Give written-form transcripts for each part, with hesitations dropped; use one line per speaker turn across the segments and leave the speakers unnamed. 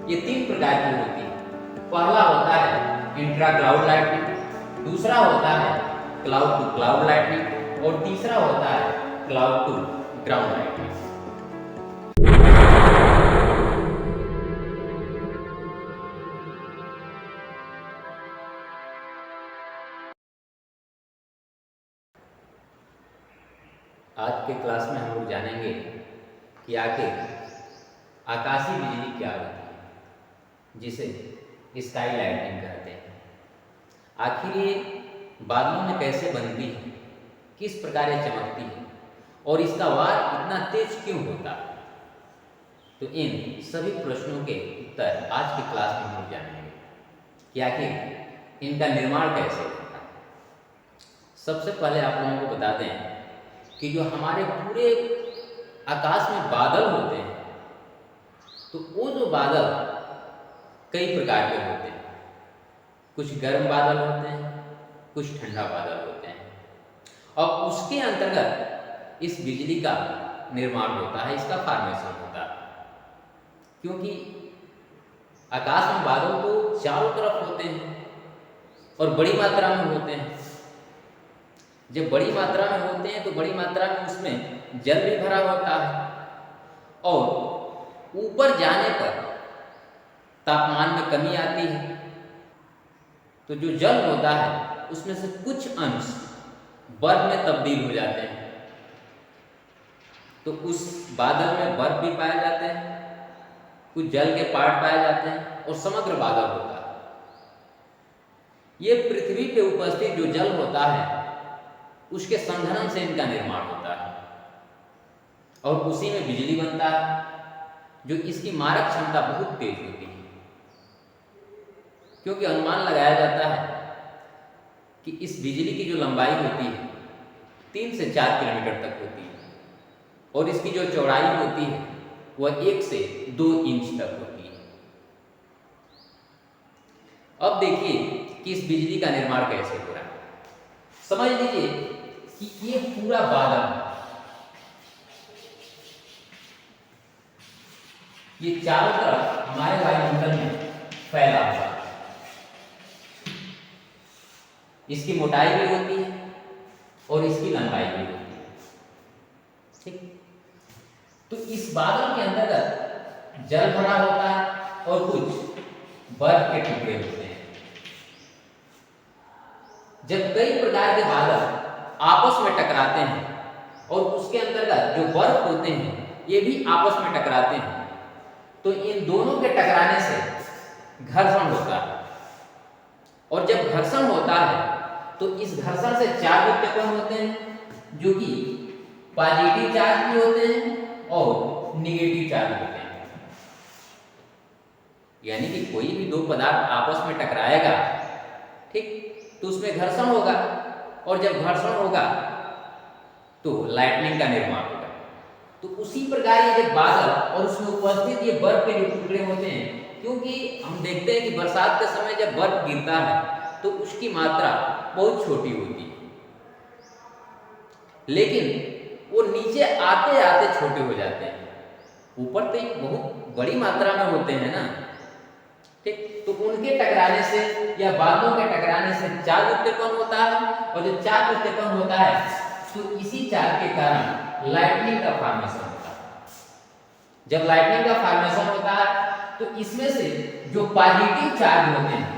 ये 3 प्रकार की होती है। पहला होता है इंट्रा क्लाउड लाइटनिंग, दूसरा होता है क्लाउड टू क्लाउड लाइटनिंग और तीसरा होता है क्लाउड टू ग्राउंड लाइटनिंग। आज के क्लास में हम लोग जानेंगे कि आखिर आकाशीय बिजली क्या होती है, जिसे स्काई लाइटनिंग कहते हैं। आखिर ये बादलों में कैसे बनती है, किस प्रकार ये चमकती है और इसका वार इतना तेज क्यों होता है। तो इन सभी प्रश्नों के उत्तर आज की क्लास में हम लोग जानेंगे कि आखिर इनका निर्माण कैसे होता है। सबसे पहले आप लोगों को बता दें कि जो हमारे पूरे आकाश में बादल होते हैं, तो वो जो बादल कई प्रकार के होते हैं। कुछ गर्म बादल होते हैं, कुछ ठंडा बादल होते हैं और उसके अंतर्गत इस बिजली का निर्माण होता है, इसका फॉर्मेशन होता है। क्योंकि आकाश में बादल तो चारों तरफ होते हैं और बड़ी मात्रा में होते हैं। जब बड़ी मात्रा में होते हैं तो बड़ी मात्रा में उसमें जल भी भरा होता है और ऊपर जाने पर तापमान में कमी आती है। तो जो जल होता है उसमें से कुछ अंश बर्फ में तब्दील हो जाते हैं, तो उस बादल में बर्फ भी पाए जाते हैं, कुछ जल के पार्ट पाए जाते हैं और समग्र बादल होता है। ये पृथ्वी पे उपस्थित जो जल होता है उसके संघनन से इनका निर्माण होता है और उसी में बिजली बनता है, जो इसकी मारक क्षमता बहुत तेज होती है। क्योंकि अनुमान लगाया जाता है कि इस बिजली की जो लंबाई होती है 3 से 4 किलोमीटर तक होती है और इसकी जो चौड़ाई होती है वह 1 से 2 इंच तक होती है। अब देखिए कि इस बिजली का निर्माण कैसे हो रहा है। समझ लीजिए कि ये पूरा बादल, ये चारों तरफ हमारे वायुमंडल में फैला हुआ है। इसकी मोटाई भी होती है और इसकी लंबाई भी होती है, ठीक। तो इस बादल के अंतर्गत जल भरा होता है और कुछ बर्फ के टुकड़े होते हैं। जब कई प्रकार के बादल आपस में टकराते हैं और उसके अंतर्गत जो बर्फ होते हैं ये भी आपस में टकराते हैं, तो इन दोनों के टकराने से घर्षण होता है और जब घर्षण होता है तो इस घर्षण से चार्ज उत्पन्न होते हैं, जो कि पॉजिटिव चार्ज भी होते हैं और निगेटिव चार्ज होते हैं। यानी कि कोई भी दो पदार्थ आपस में टकराएगा, ठीक, तो उसमें घर्षण होगा और जब घर्षण होगा तो लाइटनिंग का निर्माण होगा। तो उसी प्रकार ये जब बादल और उसमें उपस्थित ये बर्फ के जो टुकड़े होते हैं, क्योंकि हम देखते हैं कि बरसात के समय जब बर्फ गिरता है तो उसकी मात्रा बहुत छोटी होती है, लेकिन वो नीचे आते आते छोटे हो जाते हैं। ऊपर तो एक बहुत बड़ी मात्रा में होते हैं ना, ठीक। तो उनके टकराने से या बादलों के टकराने से चार्ज उत्पन्न होता है और जब चार्ज उत्पन्न होता है तो इसी चार्ज के कारण लाइटनिंग का फॉर्मेशन होता है। जब लाइटनिंग का फॉर्मेशन होता है तो इसमें से जो पॉजिटिव चार्ज होते हैं,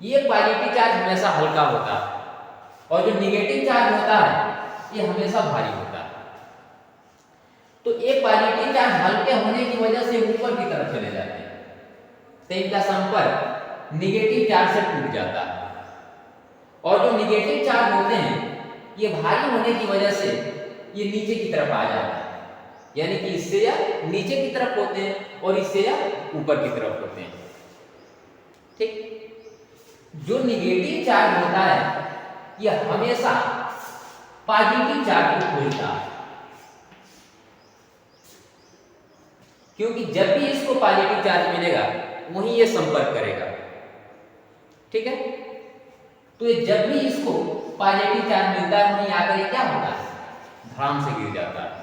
ये पॉजिटिव चार्ज हमेशा हल्का होता है और जो निगेटिव चार्ज होता है ये हमेशा भारी होता है। तो एक पॉजिटिव चार्ज हल्के होने की वजह से ऊपर की तरफ चले जाते हैं, तो इनका संपर्क निगेटिव चार्ज से टूट जाता है और जो निगेटिव चार्ज होते हैं ये भारी होने की वजह से ये नीचे की तरफ आ जाता है। यानी कि इससे या नीचे की तरफ होते हैं और इससे या ऊपर की तरफ होते हैं, ठीक। जो निगेटिव चार्ज होता है यह हमेशा पॉजिटिव चार्ज को खोलता है, क्योंकि जब भी इसको पॉजिटिव चार्ज मिलेगा वहीं ये संपर्क करेगा, ठीक है। तो ये जब भी इसको पॉजिटिव चार्ज मिलता है वहीं आकर ये क्या होता है, धड़ाम से गिर जाता है।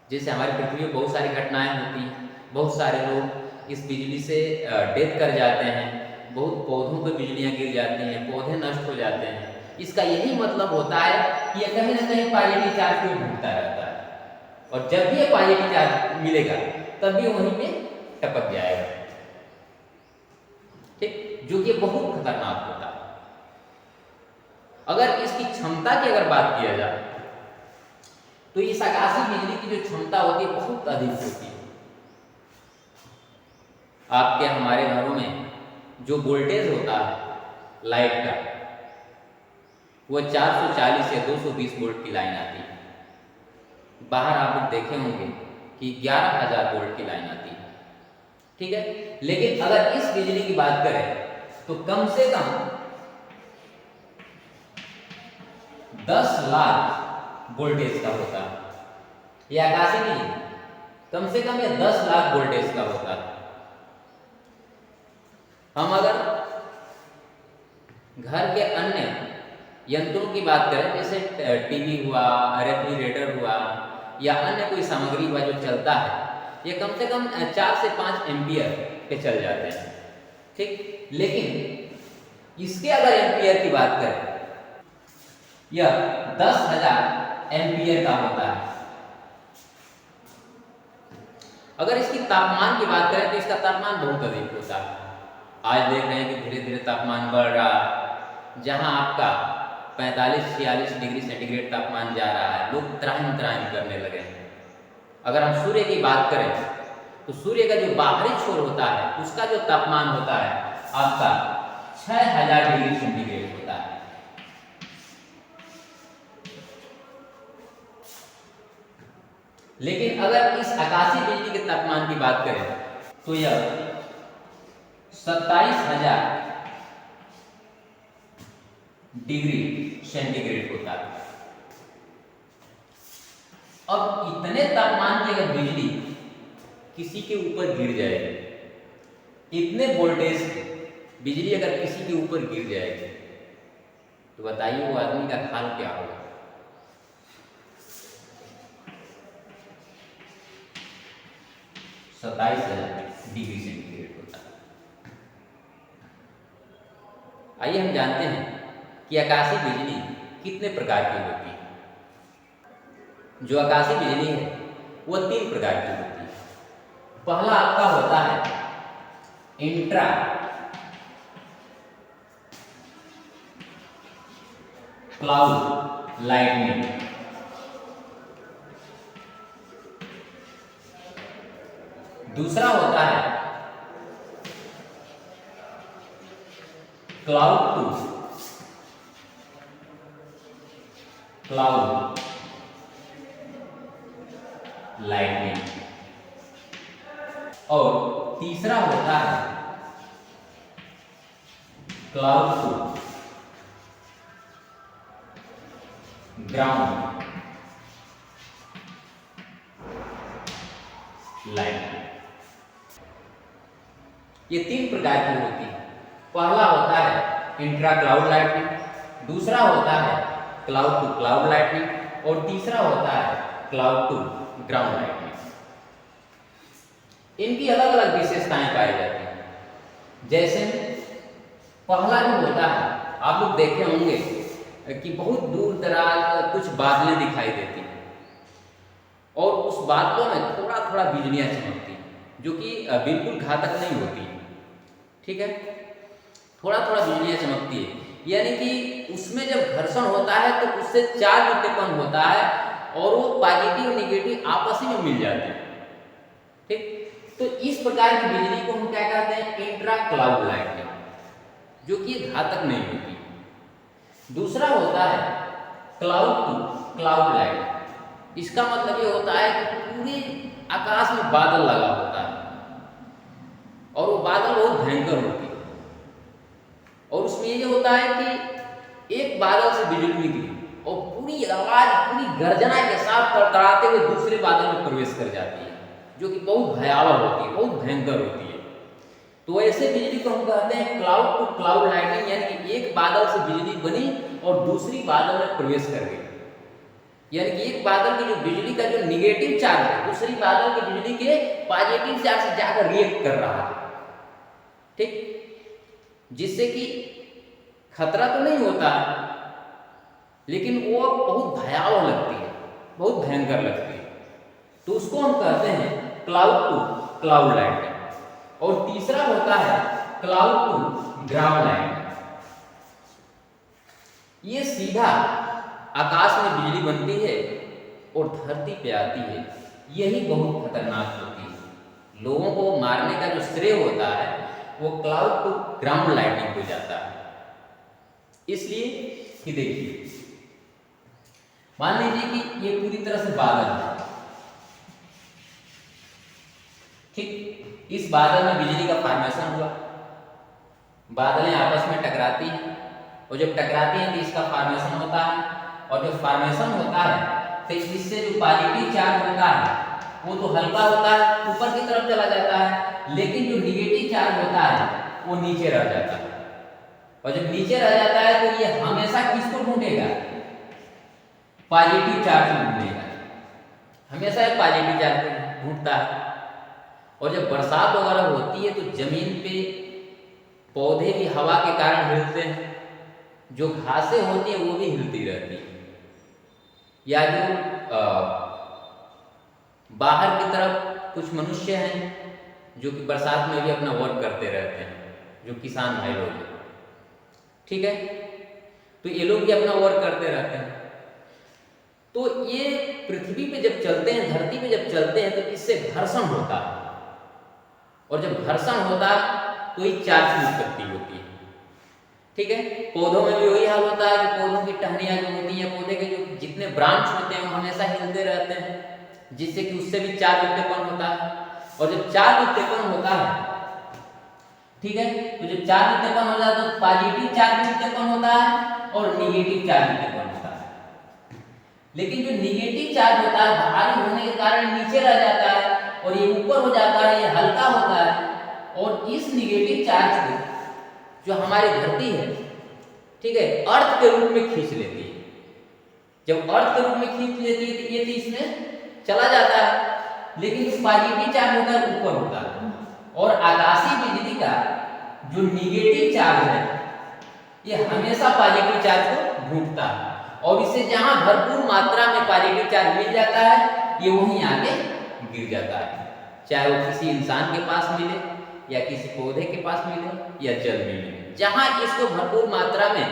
जैसे हमारी पृथ्वी में बहुत सारी घटनाएं होती हैं, बहुत सारे लोग इस बिजली से डेथ कर जाते हैं, बहुत पौधों पर बिजलियाँ गिर जाती हैं, पौधे नष्ट हो जाते हैं। इसका यही मतलब होता है कि ये कहीं ना कहीं पॉजिटिव चार्ज को ढूंढता रहता है, और जब भी ये पॉजिटिव चार्ज मिलेगा तभी वहीं पे टपक जाएगा, ठीक, जो कि बहुत खतरनाक होता है। अगर इसकी क्षमता की अगर बात किया जाए तो इस आकाशीय बिजली की जो क्षमता होती है बहुत अधिक होती है। आपके हमारे घरों में जो वोल्टेज होता है लाइट का, वो 440 या 220 वोल्ट की लाइन आती है। बाहर आप लोग देखे होंगे कि 11,000 वोल्ट की लाइन आती है, ठीक है। लेकिन अगर इस बिजली की बात करें तो कम से कम 10 लाख वोल्टेज का होता है। यह आकाशीय बिजली कम से कम यह 10 लाख वोल्टेज का होता है। हम अगर घर के अन्य यंत्रों की बात करें, जैसे टीवी हुआ, रेफ्रिजरेटर हुआ, या अन्य कोई सामग्री हुआ जो चलता है, ये कम से कम 4 से 5 एम्पियर पे चल जाते हैं, ठीक। लेकिन इसके अगर एम्पियर की बात करें, यह 10,000 एम्पियर का होता है। अगर इसकी तापमान की बात करें तो इसका तापमान बहुत अधिक होता है। आज देख रहे हैं कि धीरे धीरे तापमान बढ़ रहा है, जहां आपका 45-46 डिग्री सेंटीग्रेड तापमान जा रहा है, लोग त्राहिम त्राहिम करने लगे हैं। अगर हम सूर्य की बात करें तो सूर्य का जो बाहरी छोर होता है उसका जो तापमान होता है आपका 6,000 डिग्री सेंटीग्रेड होता है। लेकिन अगर इस आकाशीय बिजली के तापमान की बात करें तो यह 27,000 डिग्री सेंटीग्रेड होता है। अब इतने तापमान की अगर बिजली किसी के ऊपर गिर जाएगी, इतने वोल्टेज बिजली अगर किसी के ऊपर गिर जाएगी, तो बताइए वो आदमी का हाल क्या होगा। 27,000 डिग्री सेंटीग्रेड होता है। आइए हम जानते हैं कि आकाशीय बिजली कितने प्रकार की होती है। जो आकाशीय बिजली है वो 3 प्रकार की होती है। पहला आपका होता है इंट्रा क्लाउड लाइटनिंग, दूसरा होता है क्लाउड टू क्लाउड लाइटनिंग, और तीसरा होता है क्लाउड टू ग्राउंड लाइटनिंग। ये 3 प्रकार की होती है। पहला होता है इंट्रा क्लाउड लाइटनिंग, दूसरा होता है क्लाउड टू क्लाउड लाइटनिंग, और तीसरा होता है क्लाउड टू ग्राउंड लाइटनिंग। इनकी अलग अलग विशेषताएं पाई जाती हैं। जैसे पहला जो होता है, आप लोग देखे होंगे कि बहुत दूर दराज कुछ बादलें दिखाई देती हैं और उस बादलों में थोड़ा थोड़ा बिजलियां चमकती हैं, जो कि बिल्कुल घातक नहीं होती, ठीक है। थोड़ा थोड़ा बिजलियां चमकती है, यानी कि उसमें जब घर्षण होता है तो उससे चार्ज उत्पन्न होता है और वो पॉजिटिव नेगेटिव आपस में मिल जाते हैं, ठीक। तो इस प्रकार की बिजली को हम क्या कहते हैं, इंट्रा क्लाउड लाइटनिंग, जो कि घातक नहीं होती। दूसरा होता है क्लाउड टू क्लाउड लाइट। इसका मतलब ये होता है कि पूरे आकाश में बादल लगा होता है और वो बादल बहुत भयंकर होती है, और उसमें ये होता है कि एक बादल से बिजली निकली और पूरी आवाज पूरी गर्जना के साथ तड़तड़ाते हुए दूसरे बादल में प्रवेश कर जाती है, जो कि बहुत भयावह होती है, बहुत भयंकर होती है। तो ऐसे बिजली को हम कहते हैं क्लाउड टू क्लाउड लाइटनिंग, यानी कि एक बादल से बिजली बनी और दूसरी बादल में प्रवेश कर गई। यानी कि एक बादल की जो बिजली का जो निगेटिव चार्ज है दूसरी बादल की बिजली के पॉजिटिव चार्ज से जाकर रिएक्ट कर रहा है, ठीक, जिससे कि खतरा तो नहीं होता लेकिन वो बहुत भयावह लगती है, बहुत भयंकर लगती है। तो उसको हम कहते हैं क्लाउड टू क्लाउड लाइटनिंग। और तीसरा होता है क्लाउड टू ग्राउंड लाइटनिंग। ये सीधा आकाश में बिजली बनती है और धरती पे आती है, यही बहुत खतरनाक होती है। लोगों को मारने का जो श्रेय होता है वो क्लाउड टू ग्राउंड लाइटनिंग हो जाता है। इसलिए कि देखिए, मान लीजिए कि ये पूरी तरह से बादल है, ठीक, इस बादल में बिजली का फॉर्मेशन हुआ, बादलें आपस में टकराती हैं और जब टकराती हैं तो इसका फॉर्मेशन होता है, और जब फॉर्मेशन होता है तो इससे जो पॉजिटिव चार्ज होता है वो तो हल्का होता है, ऊपर की तरफ चला जाता है, लेकिन जो निगेटिव चार्ज होता है वो नीचे रह जाता है। और जब नीचे रह जाता है तो ये हमेशा किसको ढूंढेगा? पॉजिटिव चार्ज को ढूंढेगा, हमेशा एक पॉजिटिव चार्ज को ढूंढता है। और जब बरसात वगैरह होती है तो जमीन पे पौधे भी हवा के कारण हिलते हैं, जो घासें होती हैं वो भी हिलती रहती हैं, या जो बाहर की तरफ कुछ मनुष्य हैं जो कि बरसात में भी अपना वर्क करते रहते हैं, जो किसान भाई लोग हैं, ठीक है, तो ये लोग भी अपना वर्क करते रहते हैं। तो ये पृथ्वी पे जब चलते हैं, धरती पे जब चलते हैं तो इससे घर्षण होता है, और जब घर्षण होता है तो ही चार्ज की उत्पत्ति होती है, ठीक है। पौधों में भी वही हाल होता है कि पौधों की टहनियाँ जो होती हैं, पौधे के जो जितने ब्रांच होते हैं वो हमेशा हिलते रहते हैं, जिससे कि उससे भी चार्ज उत्पन्न होता है। और जब चार्ज उत्पन्न होता है, ठीक है, तो जब चार्ज उत्पन्न हो जाता है तो पॉजिटिव चार्ज उत्पन्न होता है और निगेटिव चार्ज उत्पन्न होता है। लेकिन जो निगेटिव चार्ज होता है भारी होने के कारण नीचे रह जाता है और ये ऊपर हो जाता है, ये हल्का होता है, और इस निगेटिव चार्ज को जो हमारी धरती है, ठीक है, अर्थ के रूप में खींच लेती है। जब अर्थ के रूप में खींच लेती है तो ये तो इसमें चला जाता है, लेकिन जो पॉजिटिव चार्ज होता है ऊपर होता है, और आकाशीय बिजली का जो निगेटिव चार्ज है ये हमेशा पॉजिटिव चार्ज को ढूंढता है, और इससे जहां भरपूर मात्रा में पॉजिटिव चार्ज मिल जाता है ये वहीं आके गिर जाता है, चाहे वो किसी इंसान के पास मिले या किसी पौधे के पास मिले या जल में मिले, जहां इसको भरपूर मात्रा में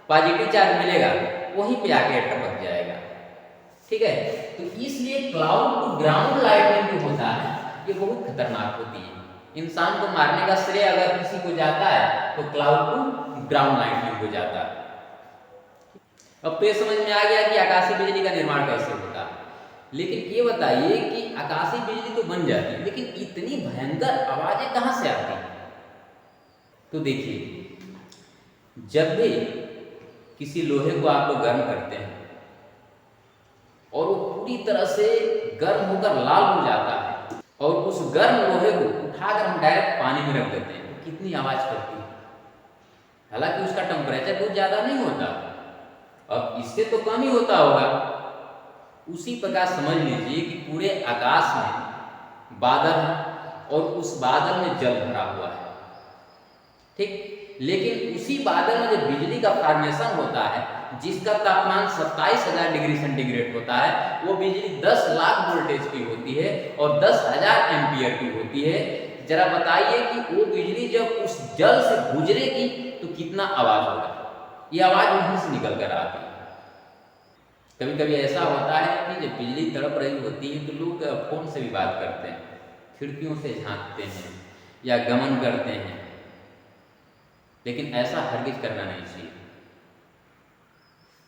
पॉजिटिव चार्ज मिलेगा वहीं पे आके टपक जाएगा, ठीक है। तो इसलिए क्लाउड टू ग्राउंड लाइटनिंग जो होता है ये बहुत खतरनाक होती है। इंसान को मारने का श्रेय अगर किसी को जाता है तो क्लाउड टू ग्राउंड लाइटनिंग हो जाता है। अब तो ये समझ में आ गया कि आकाशीय बिजली का निर्माण कैसे होता है, लेकिन ये बताइए कि आकाशीय बिजली तो बन जाती है, लेकिन इतनी भयंकर आवाजें कहाँ से आती हैं? तो देखिए, जब भी किसी लोहे को आप लोग गर्म करते हैं और वो पूरी तरह से गर्म होकर लाल हो जाता है, और उस गर्म लोहे को उठाकर हम डायरेक्ट पानी में रख देते हैं, तो कितनी आवाज करती है। हालांकि उसका टेम्परेचर बहुत ज्यादा नहीं होता, अब इससे तो कम ही होता होगा। उसी प्रकार समझ लीजिए कि पूरे आकाश में बादल है और उस बादल में जल भरा हुआ है, ठीक, लेकिन उसी बादल में जब बिजली का फॉर्मेशन होता है जिसका तापमान 27,000 डिग्री सेंटीग्रेड होता है, वो बिजली 10 लाख वोल्टेज की होती है और 10,000 एम्पियर की होती है। जरा बताइए कि वो बिजली जब उस जल से गुजरेगी तो कितना आवाज होगा। ये आवाज वहीं से निकल कर आती है। कभी कभी ऐसा होता है कि जब बिजली तड़प रही होती है तो लोग फोन से भी बात करते हैं, खिड़कियों से झांकते हैं या गमन करते हैं, लेकिन ऐसा हरगिज करना नहीं चाहिए,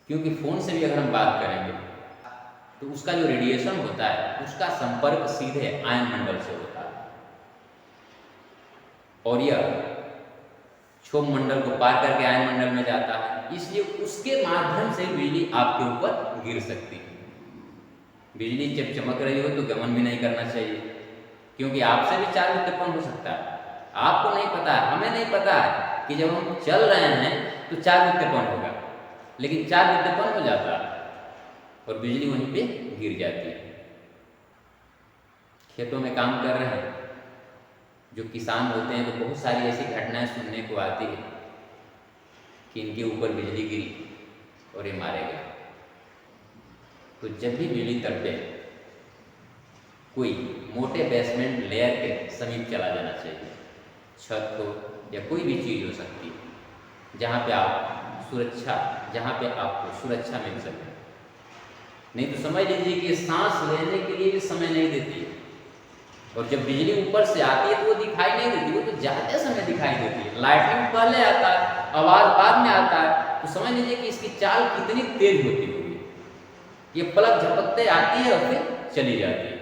क्योंकि फोन से भी अगर हम बात करेंगे तो उसका जो रेडिएशन होता है उसका संपर्क सीधे आयन मंडल से होता है, और यह क्षोभ मंडल को पार करके आयन मंडल में जाता है, इसलिए उसके माध्यम से बिजली आपके ऊपर गिर सकती है। बिजली जब चमक रही हो तो गमन भी नहीं करना चाहिए, क्योंकि आपसे भी चार्ज उत्पन्न हो सकता है। आपको नहीं पता है, हमें नहीं पता है कि जब हम चल रहे हैं तो चार्ज उत्पन्न होगा, लेकिन चार्ज उत्पन्न हो जाता है। और बिजली वहीं पे गिर जाती है। खेतों में काम कर रहे हैं जो किसान होते हैं, तो बहुत सारी ऐसी घटनाएं सुनने को आती है कि इनके ऊपर बिजली गिरी और ये मारे गए। तो जब भी बिजली तड़पे, कोई मोटे बेसमेंट लेयर के समीप चला जाना चाहिए, छत हो या कोई भी चीज़ हो सकती है जहाँ पे आपको सुरक्षा मिल सके। नहीं तो समझ लीजिए कि सांस लेने के लिए भी समय नहीं देती है, और जब बिजली ऊपर से आती है तो वो दिखाई नहीं देती, वो तो जाते समय दिखाई देती है। लाइटनिंग पहले आता है, आवाज़ बाद में आता है, तो समझ लीजिए कि इसकी चाल कितनी तेज होती होगी। ये पलक झपकते आती है और फिर चली जाती है।